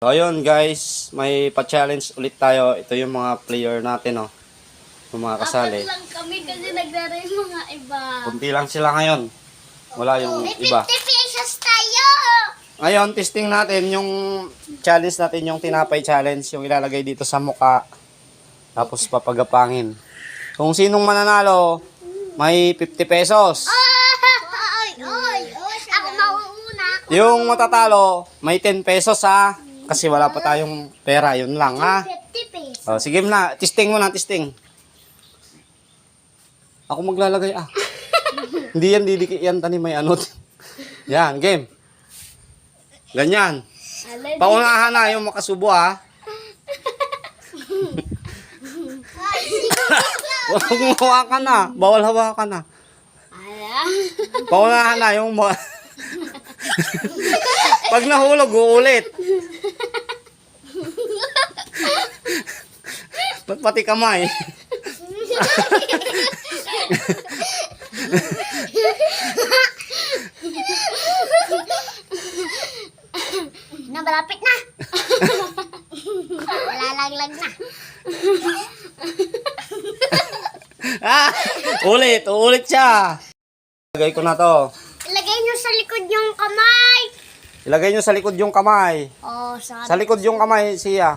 So ayun guys, may pa-challenge ulit tayo. Ito yung mga player natin, oh. Yung mga kasali. Apat lang kami kasi naglaro yung mga iba. Kunti lang sila ngayon. Wala yung May iba. 50 pesos tayo! Ngayon, testing natin yung challenge natin, yung tinapay challenge. Yung ilalagay dito sa muka. Tapos papagapangin. Kung sinong mananalo, may 50 pesos. Oy! Ako mauuna. Yung matatalo, may 10 pesos ha. Kasi wala pa tayong pera. Yun lang ha. 50 pesos. O, sige na. Testing mo na, testing. Ako maglalagay ah. Hindi yan, didikit yan. Tani may anot. Yan, game. Ganyan. Paunahan na yung makasubo ha. Huwag mong hawakan na. Bawal hawakan na. Paunahan na yung pag nahulog, uulit. Pati kamay. Malapit na. Lalaglag na. Uulit siya. Ilagay ko na to. Ilagay nyo sa likod yung kamay. Ilagay nyo sa likod yung kamay. Oh, sabi. Sa likod yung kamay siya.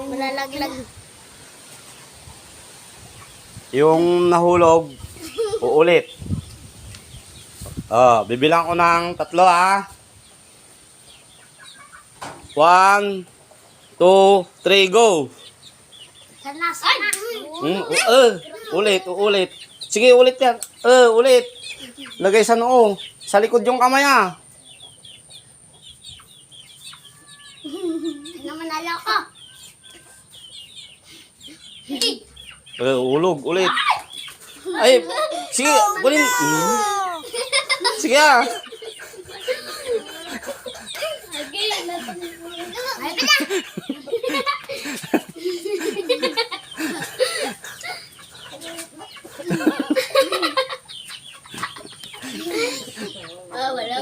Malalaglag. Yung nahulog, uulit. Bibilang ko ng 3 ah. 1, 2, 3, go! Sana. Ulit. Sige, ulit yan. Ulit. Lagay sa noo. Sa likod yung kamay ah. Ano manalo ko? Ulog, ulit. Ay, sige, bulin. Sige ah. Malapit na. Wala.